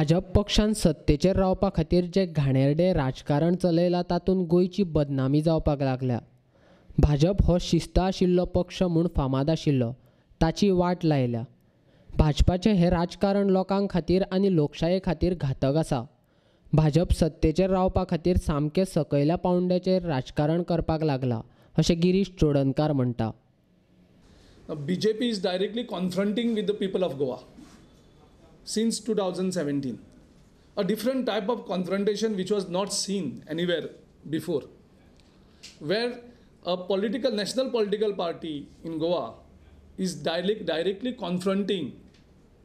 भाजप पक्षान सत्तेचेर रावपा खातीर जे घाणेरडे राजकारण चलयलां तातूंत गोंयची बदनामी जावपाक लागल्या. भाजप हो शिस्त आशिल्लो पक्ष म्हूण फामाद आशिल्लो ताची वाट लायल्या. भाजपाचें हें राजकारण लोकां खातीर आनी लोकशाये खातीर घातक आसा. भाजप सत्तेचेर रावपा खातीर सामकें सकयल्या पावंड्याचेर राजकारण करपाक लागला अशें गिरीश चोडणकार म्हणटा. BJP is directly confronting with the people of Goa since 2017. A different type of confrontation which was not seen anywhere before, where a national political party in Goa is directly confronting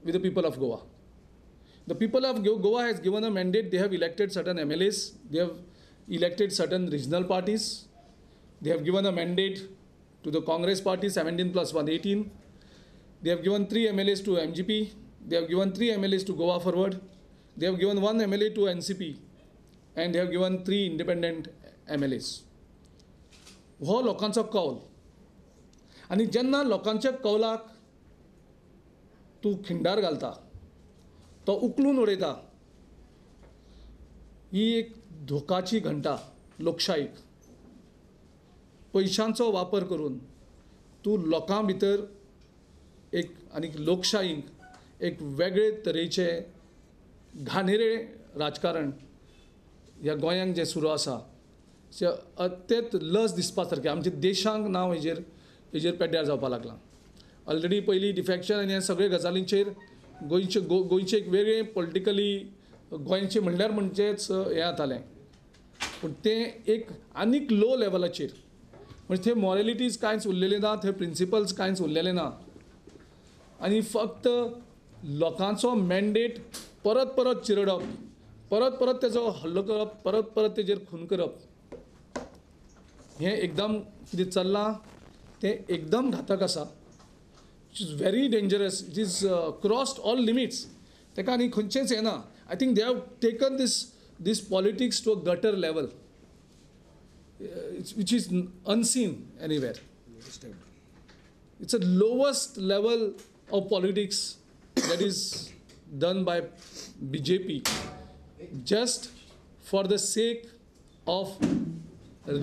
with the people of Goa. The people of Goa has given a mandate. They have elected certain MLAs. They have elected certain regional parties. They have given a mandate to the Congress party, 17 plus 1, 18. They have given 3 MLAs to MGP. They have given 3 MLAs to Goa Forward. They have given 1 MLA to NCP. And they have given 3 independent MLAs. हो लोकांचो कौल. आनी जेन्ना लोकांच्या कौलाक तूं खिंडार घालता, तो उखलून उडयता, ही एक धोकाची घंटा लोकशाहीक. पयशांचो वापर करून तूं लोकां भितर एक आनी लोकशाहीक एक वेगळे तरेचे घाणेरे राजकारण ह्या गोंयांत जें सुरू आसा तें अत्यंत लज दिसपा सारकें. आमच्या देशांक नांव हेजेर पेड्ड्यार जावपाक लागलां. ऑलरेडी पयलीं डिफेक्शन आनी ह्या सगळे गजालींचेर गोंयचें एक वेगळें पॉलिटिकली गोंयचें म्हणजेच हें जातालें. पूण तें एक आनीक लो लेवलाचेर, म्हणजे थंय मॉरेलिटीज कांयच उरलेले ना, थंय प्रिंसिपल्स कांयच उरलेले ना, आनी फक्त लोकांचो मॅन्डेट परत परत चिरडप, परत परत तेजो हल्लो करप, परत परत तेजेर खून करप, हें एकदम कितें चल्लां तें एकदम घातक आसा. It is very dangerous. It is crossed all limits. तेका आनी खंयचेंच हें ना. I think they have taken this politics to a gutter level which is unseen anywhere. It's a lowest level of politics that is done by BJP just for the sake of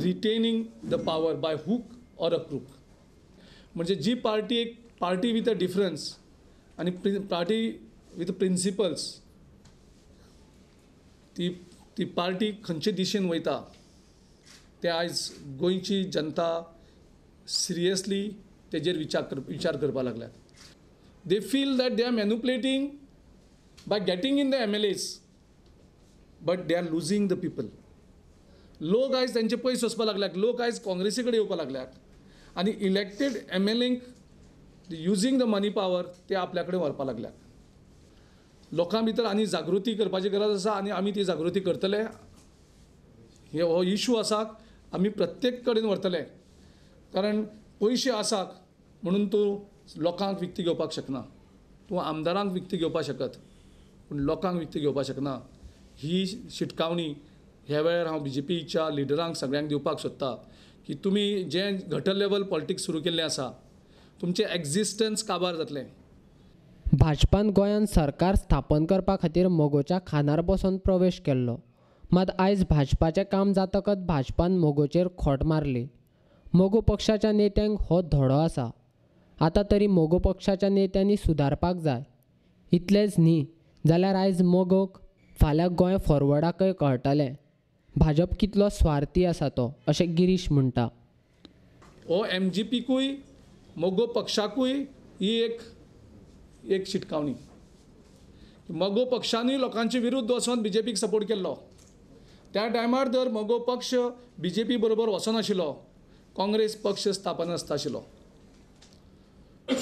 retaining the power by hook or a crook. म्हणजे जी party एक party with a difference आनी party with principles, ती party खंयचे दिशेन वयता ते आयज गोंयची जनता सिरियसली तेजेर विचार करपाक लागल्यात. They feel that they are manipulating by getting in the MLAs, but they are losing the people. लोक आयज तेंचे पयस वचपाक लागल्यात. लोक आयज काँग्रेसी कडेन येवपाक लागल्यात आनी इलेक्टेड MLAंक युजींग द मनी पावर ते आपल्या कडेन व्हरपाक लागल्यात. लोकां भितर आनी जागृती करपाची गरज आसा आनी आमी ती जागृती करतले. हो इशू आसा आमी प्रत्येक कडेन व्हरतले. कारण पयशे आसात म्हणून तूं लोकांक विकती घेवपाक शकना. तूं आमदारांक विकती घेवपाक शकत पूण लोकांक विकती घेवपाक शकना. ही शिटकावणी ह्या वेळार हांव BJPच्या लिडरांक सगळ्यांक दिवपाक सोदतां की तुमी जें गटर लेवल पॉलिटिक्स सुरू केल्लें आसा तुमचें एक्झिस्टन्स काबार जातलें. भाजपान गोंयांत सरकार स्थापन करपा खातीर मोगोच्या खांदार बसोवन प्रवेश केल्लो. मात आयज भाजपाचें काम जातकच भाजपान मोगोचेर खोट मारली. मोगो पक्षाच्या नेत्यांक हो धडो आसा. आतां तरी मोगो पक्षाच्या नेत्यांनी सुदारपाक जाय. इतलेंच न्ही जाल्यार आयज मोगोक फाल्यां गोंय फॉरवर्डाकय कळटलें भाजप कितलो स्वार्थी आसा तो, अशें गिरीश म्हणटा. हो MGPकूय मोगो पक्षाकूय ही एक शिटकावणी. मोगो पक्षानूय लोकांचे विरुद्ध वचोन BJPक सपोर्ट केल्लो. त्या टायमार जर मोगो पक्ष BJP बरोबर वचनाशिल्लो, काँग्रेस पक्ष स्थापन नासताशिल्लो.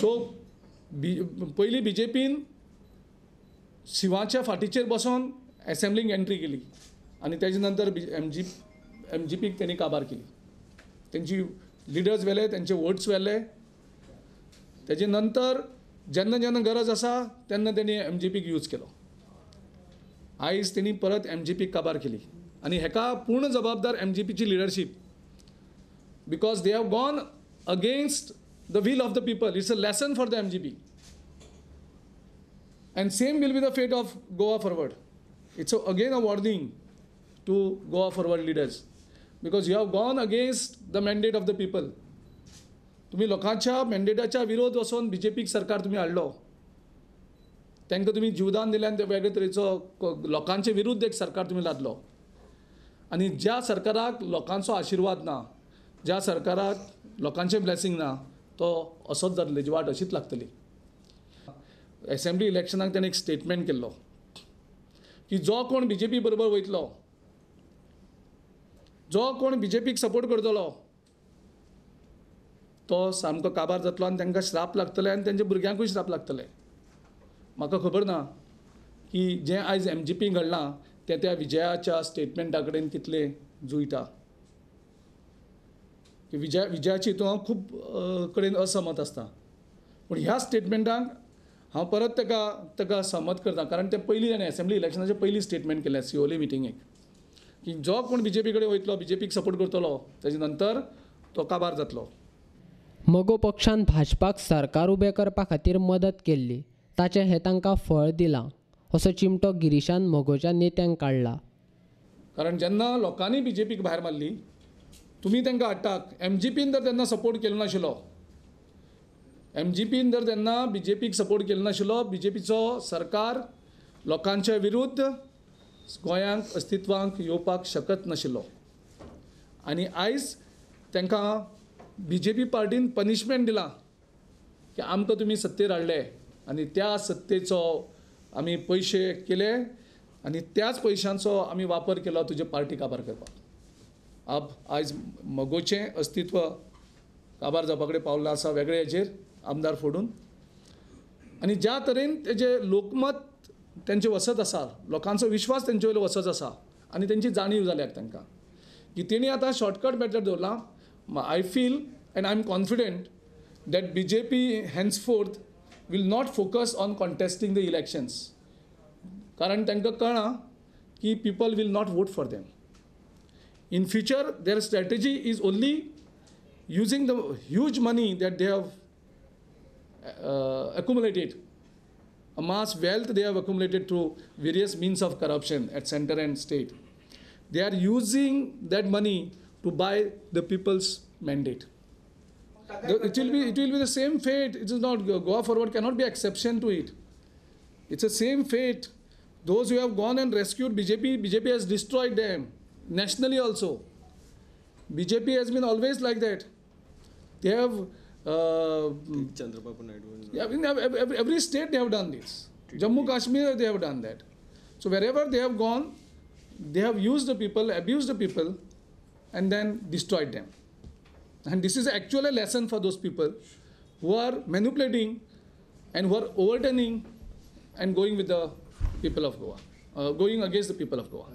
सो पयलीं BJPन शिवाच्या फाटीचेर बसोन एसेंब्लीक एंट्री केली आनी तेजे नंतर MGPक तेणी काबार केली. तेंची लिडर्स व्हेले, तेंचे वोट्स व्हेले. तेजे नंतर जेन्ना जेन्ना गरज आसा तेन्ना तेणी MGPक यूज केलो. आयज तेणी परत MGPक काबार केली आनी हेका पूर्ण जबाबदार MGPची leadership. Because they have gone against the will of the people. It's a lesson for the MGP. And same will be the fate of Goa Forward. It's again a warning to Goa Forward leaders, because you have gone against the mandate of the people. तुम्ही लोकांच्या मॅन्डेटाच्या विरोध वचून BJP सरकार तुम्ही हाडलो. तांकां तुम्ही जीवदान दिल्यान ते वेगळे तरेचो लोकांचे विरुद्ध एक सरकार तुम्ही लादलो. आनी ज्या सरकाराक लोकांचो आशिर्वाद ना, ज्या सरकाराक लोकांचे ब्लेसिंग ना, तो असोच जातलो, तेजी वाट अशीच लागतली. असेंब्ली इलेक्शनाक ताणें एक स्टेटमेंट केल्लो की जो कोण BJP बरोबर वयतलो, जो कोण BJPक सपोर्ट करतलो, तो सामको काबार जातलो आनी तांकां श्राप लागतले आनी तांच्या भुरग्यांकूय श्राप लागतले. म्हाका खबर ना की जें आयज MGP घडलां तें त्या विजयाच्या स्टेटमेंटा कडेन कितलें जुळटा. विजयाची हितून हांव खूब कडेन असहमत आसता, पूण ह्या स्टेटमेंटाक हांव परत ताका सहमत करता. कारण ते पयलीं ताणें असेंब्ली इलेक्शनाचे पयलीं स्टेटमेंट केलें COLE मिटिंगेक की जो कोण BJP कडेन वयतलो, BJPक सपोर्ट करतलो, तेजे नंतर तो काबार जातलो. मगो पक्षान भाजपाक सरकार उबें करपा खातीर मदत केल्ली, ताचें हें तांकां फळ दिलां असो चिमटो गिरीशान मगोच्या नेत्यांक काडला. कारण जेन्ना लोकांनी BJPक भायर मारली, तुमी तांकां हाडटाक MGPन जर तेन्ना सपोर्ट केलो नाशिल्लो, MGPन जर तेन्ना BJPक सपोर्ट केलो नाशिल्लो, BJPचो सरकार लोकांच्या विरुद्ध गोंयांक अस्तित्वांक येवपाक शकत नाशिल्लो. आनी आयज तांकां BJP पार्टीन पनिशमेंट दिलां की आमकां तुमी सत्तेर हाडले आनी त्या सत्तेचो आमी पयशे केले आनी त्याच पयशांचो आमी वापर केलो तुजे पार्टी काबार करपाक. आयज मगोचें अस्तित्व काबार जावपा कडेन पावल्लें आसा वेगळे हेजेर आमदार फोडून. आनी ज्या तरेन तेजे लोकमत तेंचे वसत आसा, लोकांचो विश्वास तेंचे वयलो वसत आसा आनी तेंची जाणीव जाल्याक तांकां की तेणी आतां शॉर्टकट मेथड दवरला. I feel and I'm confident that BJP henceforth will not focus on contesting the elections. कारण तांकां कळना की people will not vote for them. In future, their strategy is only using the huge money that they have accumulated, a mass wealth they have accumulated through various means of corruption at center and state. They are using that money to buy the people's mandate. It will be the same fate. It is not, Goa Forward cannot be exception to it. It's the same fate. Those who have gone and rescued BJP has destroyed them nationally also. BJP has been always like that. They have Chandrababu Naidu. Yeah, in every state they have done this. Jammu Kashmir they have done that. So wherever they have gone, they have used the people, abused the people, and then destroyed them. And this is actually a lesson for those people who are manipulating and who are overturning and going with the people of Goa, going against the people of Goa.